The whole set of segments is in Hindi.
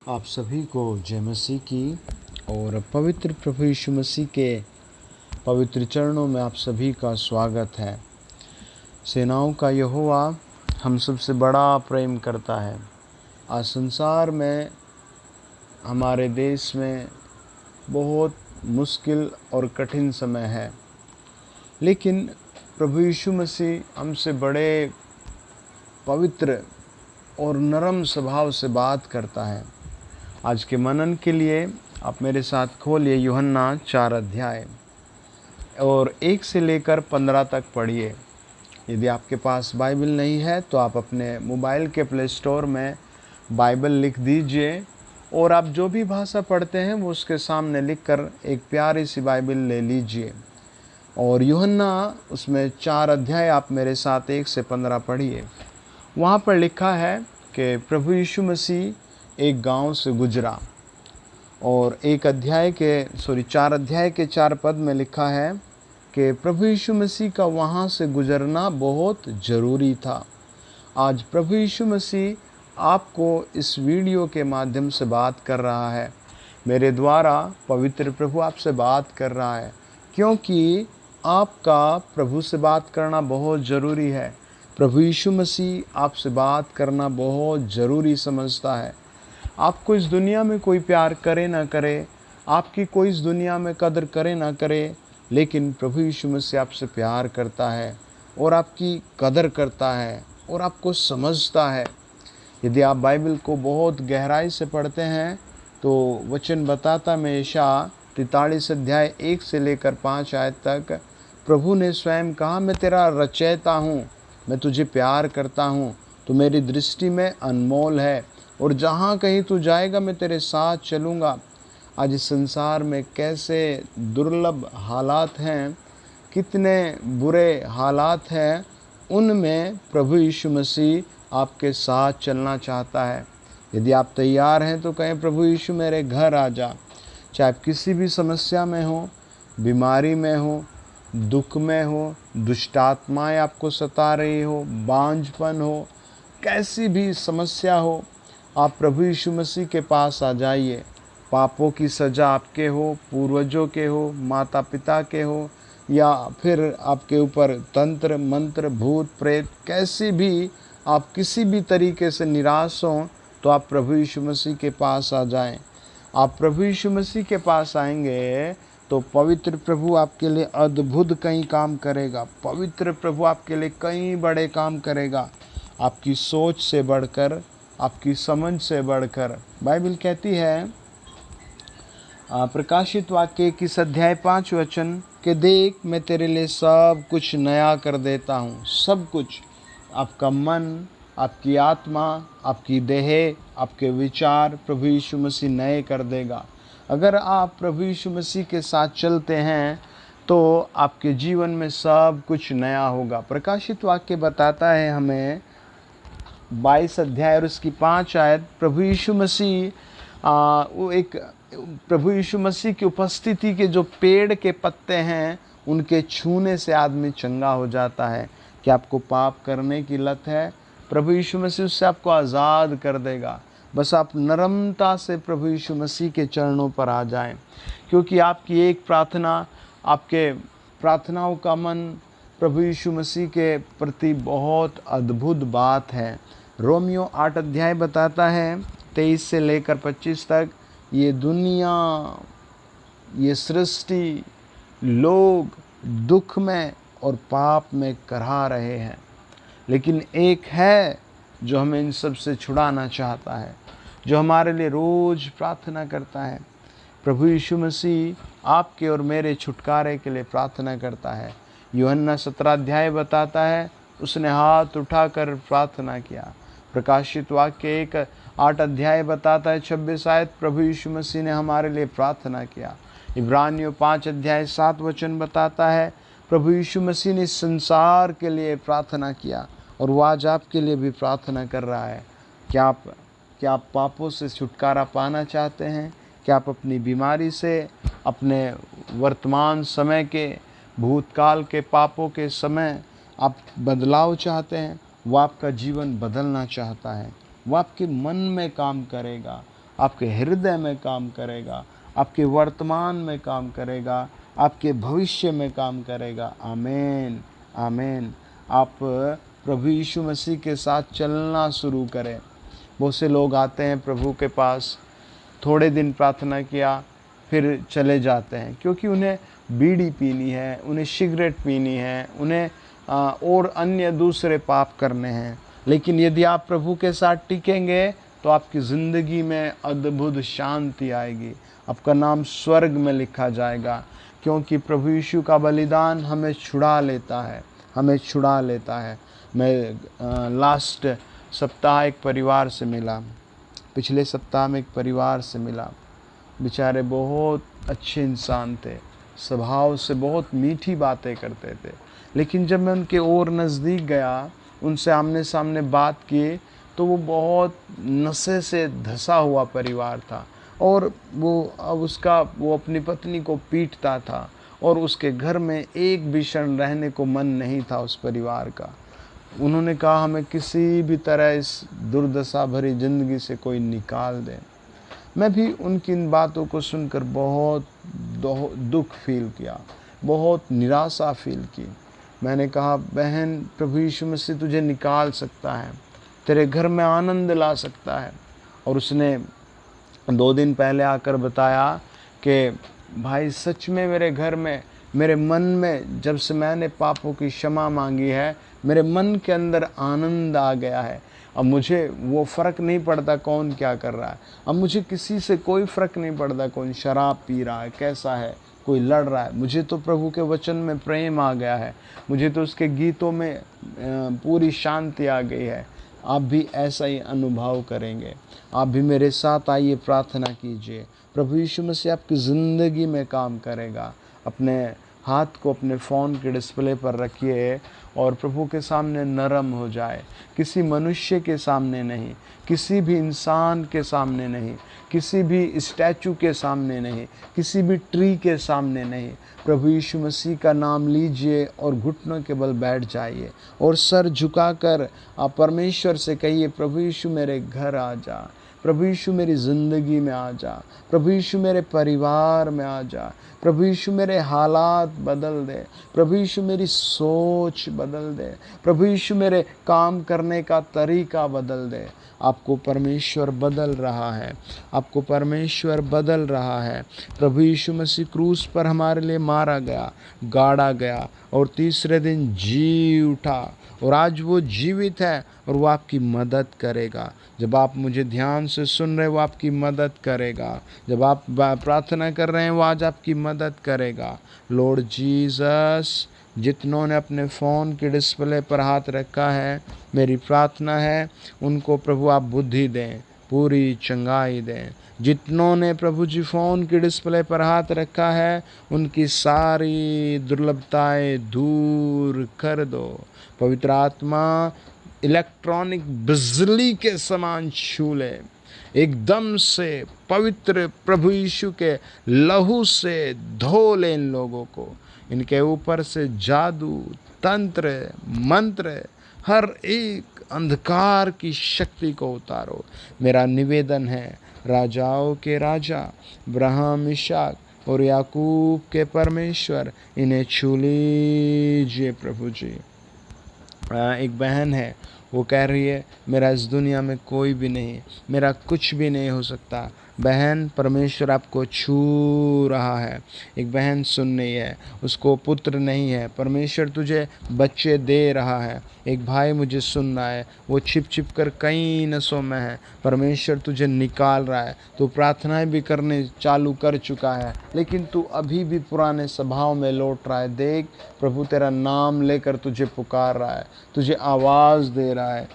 आप सभी को जय मसीह की और पवित्र प्रभु यीशु मसीह के पवित्र चरणों में आप सभी का स्वागत है। सेनाओं का यहोवा हम सबसे बड़ा प्रेम करता है। आज संसार में, हमारे देश में बहुत मुश्किल और कठिन समय है, लेकिन प्रभु यीशु मसीह हमसे बड़े पवित्र और नरम स्वभाव से बात करता है। आज के मनन के लिए आप मेरे साथ खोलिए यूहन्ना 4 अध्याय और 1 से लेकर 15 तक पढ़िए। यदि आपके पास बाइबल नहीं है तो आप अपने मोबाइल के प्ले स्टोर में बाइबल लिख दीजिए और आप जो भी भाषा पढ़ते हैं वो उसके सामने लिखकर एक प्यारी सी बाइबल ले लीजिए। और यूहन्ना उसमें 4 अध्याय आप मेरे साथ 1 से 15 पढ़िए। वहाँ पर लिखा है कि प्रभु यीशु मसीह एक गांव से गुजरा और 4 अध्याय के 4 पद में लिखा है कि प्रभु यीशु मसीह का वहाँ से गुजरना बहुत ज़रूरी था। आज प्रभु यीशु मसीह आपको इस वीडियो के माध्यम से बात कर रहा है। मेरे द्वारा पवित्र प्रभु आपसे बात कर रहा है, क्योंकि आपका प्रभु से बात करना बहुत ज़रूरी है। प्रभु यीशु मसीह आपसे बात करना बहुत ज़रूरी समझता है। आपको इस दुनिया में कोई प्यार करे ना करे, आपकी कोई इस दुनिया में कदर करे ना करे, लेकिन प्रभु यीशु मसीह आपसे प्यार करता है और आपकी कदर करता है और आपको समझता है। यदि आप बाइबल को बहुत गहराई से पढ़ते हैं तो वचन बताता में यशायाह 43 अध्याय 1 से लेकर 5 आयत तक प्रभु ने स्वयं कहा, मैं तेरा रचयिता हूँ, मैं तुझे प्यार करता हूँ, तू मेरी दृष्टि में अनमोल है और जहाँ कहीं तू जाएगा मैं तेरे साथ चलूँगा। आज इस संसार में कैसे दुर्लभ हालात हैं, कितने बुरे हालात हैं, उनमें प्रभु यीशु मसीह आपके साथ चलना चाहता है। यदि आप तैयार हैं तो कहें, प्रभु यीशु मेरे घर आ जा। चाहे आप किसी भी समस्या में हो, बीमारी में हो, दुख में हो, दुष्ट आत्माएं आपको सता रही हो, बांझपन हो, कैसी भी समस्या हो, आप प्रभु यीशु मसीह के पास आ जाइए। पापों की सज़ा आपके हो, पूर्वजों के हो, माता पिता के हो, या फिर आपके ऊपर तंत्र मंत्र भूत प्रेत, कैसी भी आप किसी भी तरीके से निराश हों तो आप प्रभु यीशु मसीह के पास आ जाएं। आप प्रभु यीशु मसीह के पास आएंगे तो पवित्र प्रभु आपके लिए अद्भुत कई काम करेगा। पवित्र प्रभु आपके लिए कई बड़े काम करेगा, आपकी सोच से बढ़कर, आपकी समझ से बढ़कर। बाइबल कहती है प्रकाशित वाक्य 21 अध्याय 5 वचन के, देख मैं तेरे लिए सब कुछ नया कर देता हूँ। सब कुछ, आपका मन, आपकी आत्मा, आपकी देह, आपके विचार प्रभु यीशु मसीह नए कर देगा। अगर आप प्रभु यीशु मसीह के साथ चलते हैं तो आपके जीवन में सब कुछ नया होगा। प्रकाशित वाक्य बताता है हमें 22 अध्याय और उसकी 5 आयत, प्रभु यीशु मसीह की उपस्थिति के जो पेड़ के पत्ते हैं उनके छूने से आदमी चंगा हो जाता है। कि आपको पाप करने की लत है, प्रभु यीशु मसीह उससे आपको आज़ाद कर देगा। बस आप नरमता से प्रभु यीशु मसीह के चरणों पर आ जाएं, क्योंकि आपकी एक प्रार्थना, आपके प्रार्थनाओं का मन प्रभु यीशु मसीह के प्रति बहुत अद्भुत बात है। रोमियो 8 अध्याय बताता है 23 से लेकर 25 तक, ये दुनिया, ये सृष्टि, लोग दुख में और पाप में करहा रहे हैं, लेकिन एक है जो हमें इन सब से छुड़ाना चाहता है, जो हमारे लिए रोज़ प्रार्थना करता है। प्रभु यीशु मसीह आपके और मेरे छुटकारे के लिए प्रार्थना करता है। यूहन्ना 17 अध्याय बताता है, उसने हाथ उठाकर प्रार्थना किया। प्रकाशित वाक्य 8 अध्याय बताता है 26 आयत, प्रभु यीशु मसीह ने हमारे लिए प्रार्थना किया। इब्रानियों 5 अध्याय 7 वचन बताता है, प्रभु यीशु मसीह ने संसार के लिए प्रार्थना किया और वो आज आपके लिए भी प्रार्थना कर रहा है। क्या आप पापों से छुटकारा पाना चाहते हैं? क्या आप अपनी बीमारी से, अपने वर्तमान समय के, भूतकाल के पापों के समय आप बदलाव चाहते हैं? वो आपका जीवन बदलना चाहता है। वो आपके मन में काम करेगा, आपके हृदय में काम करेगा, आपके वर्तमान में काम करेगा, आपके भविष्य में काम करेगा। आमीन, आमीन। आप प्रभु यीशु मसीह के साथ चलना शुरू करें। बहुत से लोग आते हैं प्रभु के पास, थोड़े दिन प्रार्थना किया फिर चले जाते हैं, क्योंकि उन्हें बीड़ी पीनी है, उन्हें सिगरेट पीनी है, उन्हें और अन्य दूसरे पाप करने हैं। लेकिन यदि आप प्रभु के साथ टिकेंगे तो आपकी ज़िंदगी में अद्भुत शांति आएगी, आपका नाम स्वर्ग में लिखा जाएगा, क्योंकि प्रभु यीशु का बलिदान हमें छुड़ा लेता है, हमें छुड़ा लेता है। मैं लास्ट सप्ताह एक परिवार से मिला, पिछले सप्ताह में एक परिवार से मिला। बेचारे बहुत अच्छे इंसान थे, स्वभाव से बहुत मीठी बातें करते थे, लेकिन जब मैं उनके और नज़दीक गया, उनसे आमने सामने बात की, तो वो बहुत नशे से धंसा हुआ परिवार था। और वो अपनी पत्नी को पीटता था, और उसके घर में एक भी क्षण रहने को मन नहीं था उस परिवार का। उन्होंने कहा हमें किसी भी तरह इस दुर्दशा भरी ज़िंदगी से कोई निकाल दे। मैं भी उनकी इन बातों को सुनकर बहुत दुख फील किया, बहुत निराशा फील की। मैंने कहा बहन, प्रभु यीशु मसीह तुझे निकाल सकता है, तेरे घर में आनंद ला सकता है। और उसने 2 दिन पहले आकर बताया कि भाई सच में मेरे घर में, मेरे मन में, जब से मैंने पापों की क्षमा मांगी है, मेरे मन के अंदर आनंद आ गया है। अब मुझे वो फ़र्क नहीं पड़ता कौन क्या कर रहा है, अब मुझे किसी से कोई फ़र्क नहीं पड़ता कौन शराब पी रहा है, कैसा है, कोई लड़ रहा है। मुझे तो प्रभु के वचन में प्रेम आ गया है, मुझे तो उसके गीतों में पूरी शांति आ गई है। आप भी ऐसा ही अनुभव करेंगे। आप भी मेरे साथ आइए, प्रार्थना कीजिए। प्रभु यीशु मसीह आपकी ज़िंदगी में काम करेगा। अपने हाथ को अपने फ़ोन के डिस्प्ले पर रखिए और प्रभु के सामने नरम हो जाए। किसी मनुष्य के सामने नहीं, किसी भी इंसान के सामने नहीं, किसी भी स्टैचू के सामने नहीं, किसी भी ट्री के सामने नहीं। प्रभु यीशु मसीह का नाम लीजिए और घुटनों के बल बैठ जाइए और सर झुकाकर आप परमेश्वर से कहिए, प्रभु यीशु मेरे घर आ जा, प्रभु यीशु मेरी ज़िंदगी में आ जा, प्रभु यीशु मेरे परिवार में आ जा, प्रभु यीशु मेरे हालात बदल दे, प्रभु यीशु मेरी सोच बदल दे, प्रभु यीशु मेरे काम करने का तरीका बदल दे। आपको परमेश्वर बदल रहा है, आपको परमेश्वर बदल रहा है। प्रभु यीशु मसीह क्रूस पर हमारे लिए मारा गया, गाड़ा गया और तीसरे दिन जी उठा, और आज वो जीवित है और वो आपकी मदद करेगा। जब आप मुझे ध्यान से सुन रहे, वो आपकी मदद करेगा। जब आप प्रार्थना कर रहे हैं, वो आज आपकी मदद करेगा। लॉर्ड जीसस, जितनों ने अपने फ़ोन के डिस्प्ले पर हाथ रखा है, मेरी प्रार्थना है उनको प्रभु आप बुद्धि दें, पूरी चंगाई दें। जितनों ने प्रभु जी फ़ोन के डिस्प्ले पर हाथ रखा है, उनकी सारी दुर्लभताएं दूर कर दो। पवित्र आत्मा इलेक्ट्रॉनिक बिजली के समान छू ले, एकदम से पवित्र प्रभु यीशु के लहू से धो ले इन लोगों को। इनके ऊपर से जादू, तंत्र, मंत्र, हर एक अंधकार की शक्ति को उतारो। मेरा निवेदन है, राजाओं के राजा, अब्राहम, इसहाक और याकूब के परमेश्वर, इन्हें छू लीजिए प्रभु जी। एक बहन है, वो कह रही है मेरा इस दुनिया में कोई भी नहीं, मेरा कुछ भी नहीं हो सकता। बहन, परमेश्वर आपको छू रहा है। एक बहन सुन रही है, उसको पुत्र नहीं है, परमेश्वर तुझे बच्चे दे रहा है। एक भाई मुझे सुन रहा है, वो छिप छिप कर कई नसों में है, परमेश्वर तुझे निकाल रहा है। तू प्रार्थनाएं भी करने चालू कर चुका है, लेकिन तू अभी भी पुराने स्वभाव में लौट रहा है। देख, प्रभु तेरा नाम लेकर तुझे पुकार रहा है, तुझे आवाज़ दे रहा है,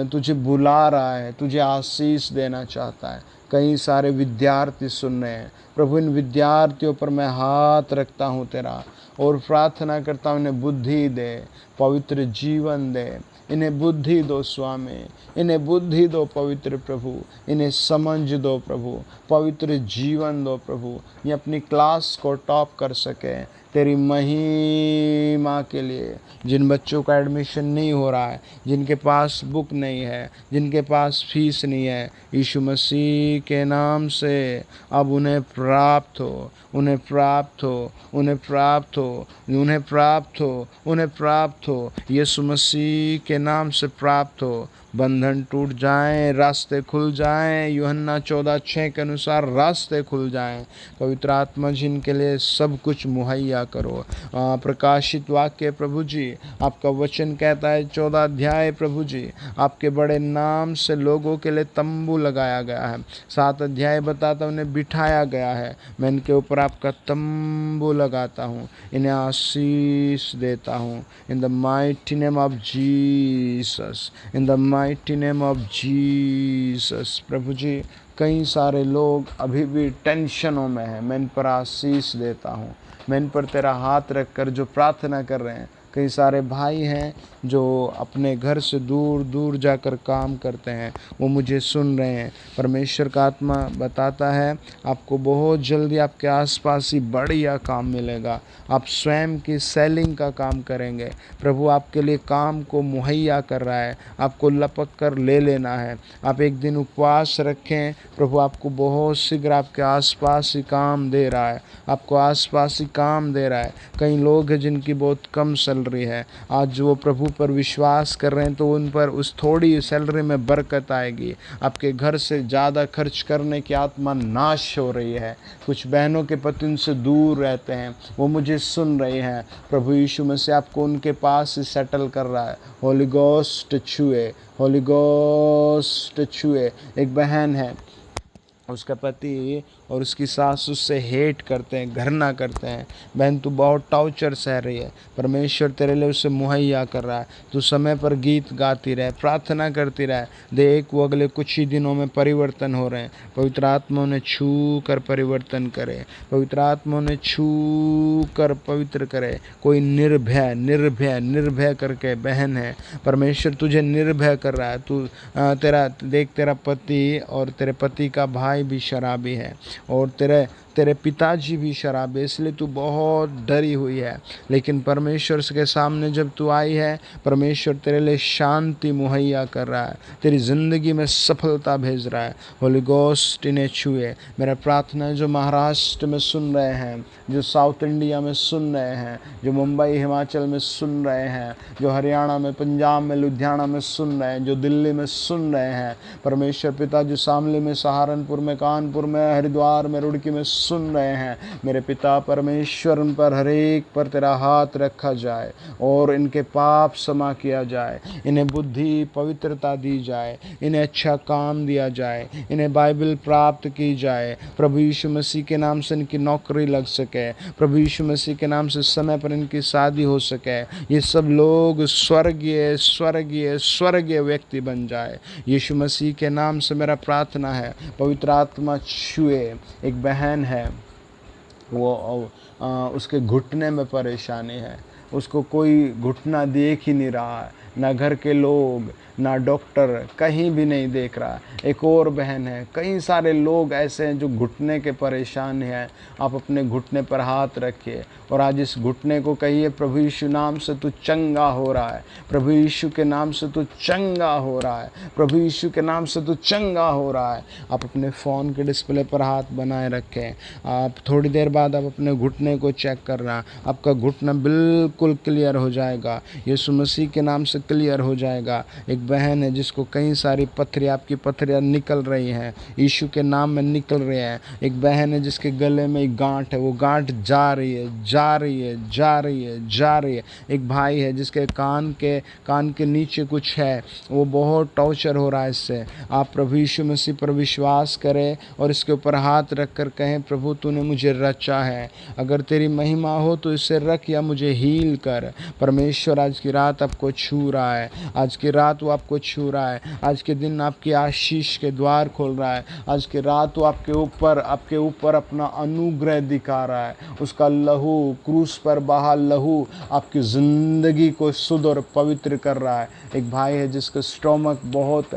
तुझे बुला रहा है, तुझे आशीष देना चाहता है। कई सारे विद्यार्थी सुन रहे हैं, प्रभु इन विद्यार्थियों पर मैं हाथ रखता हूँ तेरा और प्रार्थना करता हूँ, इन्हें बुद्धि दे, पवित्र जीवन दे, इन्हें बुद्धि दो स्वामी, इन्हें बुद्धि दो पवित्र प्रभु, इन्हें समझ दो प्रभु, पवित्र जीवन दो प्रभु, ये अपनी क्लास को टॉप कर सके, तेरी महिमा के लिए। जिन बच्चों का एडमिशन नहीं हो रहा है, जिनके पास बुक नहीं है, जिनके पास फीस नहीं है, यीशु मसीह के नाम से अब उन्हें प्राप्त हो, उन्हें प्राप्त हो, उन्हें प्राप्त हो, उन्हें प्राप्त हो, उन्हें प्राप्त हो, यीशु मसीह के नाम से प्राप्त हो। बंधन टूट जाएं, रास्ते खुल जाएं, यूहन्ना 14:6 के अनुसार रास्ते खुल जाएं। पवित्र आत्मा जिनके लिए सब कुछ मुहैया करो। प्रकाशित वाक्य प्रभु जी, आपका वचन कहता है 14 अध्याय प्रभु जी, आपके बड़े नाम से लोगों के लिए तंबू लगाया गया है। 7 अध्याय बताता उन्हें बिठाया गया है। मैं इनके ऊपर आपका तंबू लगाता हूँ, इन्हें आशीष देता हूँ। In the mighty name of Jesus, in the mighty name of Jesus. प्रभु जी, कई सारे लोग अभी भी टेंशनों में हैं, मैं इन पर आशीष देता हूँ। मैं इन पर तेरा हाथ रखकर जो प्रार्थना कर रहे हैं, कई सारे भाई हैं जो अपने घर से दूर दूर जाकर काम करते हैं, वो मुझे सुन रहे हैं। परमेश्वर का आत्मा बताता है आपको बहुत जल्दी आपके आसपास ही बढ़िया काम मिलेगा। आप स्वयं की सेलिंग का काम करेंगे। प्रभु आपके लिए काम को मुहैया कर रहा है, आपको लपक कर ले लेना है। आप एक दिन उपवास रखें, प्रभु आपको बहुत शीघ्र आपके आसपास ही काम दे रहा है, आपको आसपास ही काम दे रहा है। कई लोग हैं जिनकी बहुत कम सैलरी है, आज वो प्रभु पर विश्वास कर रहे हैं तो उन पर उस थोड़ी सैलरी में बरकत आएगी। आपके घर से ज़्यादा खर्च करने की आत्मा नाश हो रही है। कुछ बहनों के पति उनसे दूर रहते हैं, वो मुझे सुन रहे हैं। प्रभु यीशु मसीह आपको उनके पास ही सेटल कर रहा है। होली गोस्ट छुए, होली गोस्ट छुए। एक बहन है, उसका पति और उसकी सास उससे हेट करते हैं, घृणा करते हैं। बहन तू बहुत टॉर्चर सह रही है, परमेश्वर तेरे लिए उसे मुहैया कर रहा है। तू समय पर गीत गाती रहे, प्रार्थना करती रहे, देख वो अगले कुछ ही दिनों में परिवर्तन हो रहे हैं। पवित्र आत्मा ने छू कर परिवर्तन करे, पवित्र आत्मा ने छू कर पवित्र करे। कोई निर्भय निर्भय निर्भय करके बहन है, परमेश्वर तुझे निर्भय कर रहा है। तू तेरा देख, तेरा पति और तेरे पति का भाई भी शराबी है और तेरे पिताजी भी शराबी है, इसलिए तू बहुत डरी हुई है। लेकिन परमेश्वर के सामने जब तू आई है, परमेश्वर तेरे लिए शांति मुहैया कर रहा है, तेरी ज़िंदगी में सफलता भेज रहा है। होली गोस्ट इन्हें छुए। मेरा प्रार्थना है जो महाराष्ट्र में सुन रहे हैं, जो साउथ इंडिया में सुन रहे हैं, जो मुंबई हिमाचल में सुन रहे हैं, जो हरियाणा में, पंजाब में, लुधियाना में सुन रहे हैं, जो दिल्ली में सुन रहे हैं, परमेश्वर पिता जो शामली में, सहारनपुर में, कानपुर में, हरिद्वार में, रुड़की में सुन रहे हैं, मेरे पिता परमेश्वर उन पर हर एक पर तेरा हाथ रखा जाए और इनके पाप क्षमा किया जाए, इन्हें बुद्धि पवित्रता दी जाए, इन्हें अच्छा काम दिया जाए, इन्हें बाइबल प्राप्त की जाए। प्रभु यीशु मसीह के नाम से इनकी नौकरी लग सके, प्रभु यीशु मसीह के नाम से समय पर इनकी शादी हो सके। ये सब लोग स्वर्गीय स्वर्गीय स्वर्गीय व्यक्ति बन जाए। यीशु मसीह के नाम से मेरा प्रार्थना है, पवित्र आत्मा छुए। एक बहन है, वो उसके घुटने में परेशानी है, उसको कोई घुटना देख ही नहीं रहा है, ना घर के लोग ना डॉक्टर, कहीं भी नहीं देख रहा। एक और बहन है, कई सारे लोग ऐसे हैं जो घुटने के परेशान हैं। आप अपने घुटने पर हाथ रखिए और आज इस घुटने को कहिए प्रभु यीशु नाम से तू चंगा हो रहा है, प्रभु यीशु के नाम से तू चंगा हो रहा है, प्रभु यीशु के नाम से तू चंगा हो रहा है। आप अपने फ़ोन के डिस्प्ले पर हाथ बनाए रखें, आप थोड़ी देर बाद आप अपने घुटने को चेक करना, आपका घुटना बिल्कुल क्लियर हो जाएगा, यीशु मसीह के नाम से क्लियर हो जाएगा। एक बहन है जिसको कई सारी पथरियाँ, आपकी पथरियाँ निकल रही हैं, यीशु के नाम में निकल रहे हैं। एक बहन है जिसके गले में एक गांठ है, वो गांठ जा रही है, जा रही है, जा रही है, जा रही है। एक भाई है जिसके कान के नीचे कुछ है, वो बहुत टॉर्चर हो रहा है इससे। आप प्रभु यीशु मसीह पर विश्वास करें और इसके ऊपर हाथ रख कर कहें प्रभु तूने मुझे रचा है, अगर तेरी महिमा हो तो इसे रख या मुझे हील कर। परमेश्वर आज की रात आपको छू छू रहा है, आज की रात वो आपको छू रहा है, आज के दिन आपकी आशीष के द्वार खोल रहा है, आज की रात वो आपके ऊपर अपना अनुग्रह दिखा रहा है। उसका लहू, क्रूस पर बहा लहू आपकी ज़िंदगी को शुद्ध और पवित्र कर रहा है। एक भाई है जिसका स्टोमक बहुत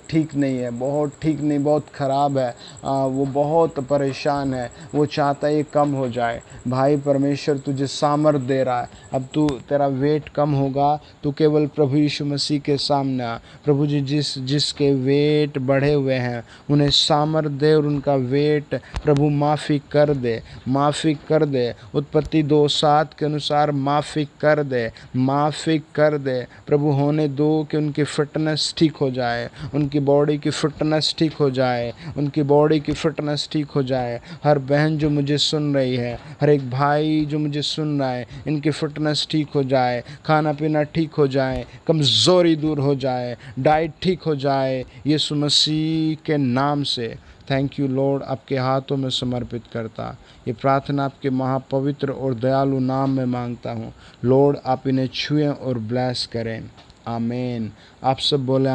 ठीक नहीं है, बहुत ख़राब है, वो बहुत परेशान है, वो चाहता है ये कम हो जाए। भाई, परमेश्वर तुझे सामर्थ दे रहा है। अब तेरा वेट कम होगा, तू केवल प्रभु यीशु मसीह के सामने आ। प्रभु जी जिसके वेट बढ़े हुए हैं उन्हें सामर्थ दे और उनका वेट प्रभु माफ़ी कर दे। उत्पत्ति 2:7 के अनुसार माफ़ी कर दे प्रभु। होने दो कि उनकी फिटनेस ठीक हो जाए, उनकी बॉडी की फिटनेस ठीक हो जाए। हर बहन जो मुझे सुन रही है, हर एक भाई जो मुझे सुन रहा है, इनकी फिटनेस ठीक हो जाए, खाना पीना ठीक हो जाए, कमज़ोरी दूर हो जाए, डाइट ठीक हो जाए, यीशु मसीह के नाम से। थैंक यू लॉर्ड, आपके हाथों में समर्पित करता। ये प्रार्थना आपके महापवित्र और दयालु नाम में मांगता हूँ। लॉर्ड, आप इन्हें छुएं और ब्लेस करें। आमीन। आप सब बोले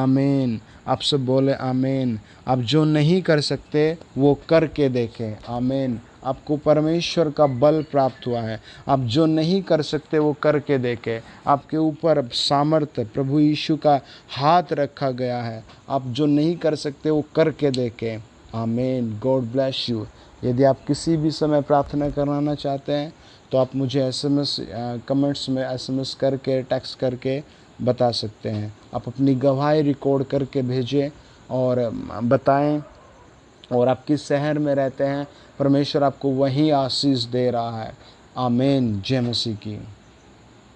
आमीन। आप जो नहीं कर सकते वो करके देखें। आमीन। आपको परमेश्वर का बल प्राप्त हुआ है। आप जो नहीं कर सकते वो करके देखें। आपके ऊपर सामर्थ्य प्रभु यीशु का हाथ रखा गया है। आप जो नहीं कर सकते वो करके देखें। आमीन। God bless you. यदि आप किसी भी समय प्रार्थना कराना चाहते हैं तो आप मुझे कमेंट्स में SMS करके, टेक्स्ट करके बता सकते हैं। आप अपनी गवाही रिकॉर्ड करके भेजें और बताएं, और आप किस शहर में रहते हैं, परमेश्वर आपको वहीं आशीष दे रहा है। आमीन। जय मसीह की।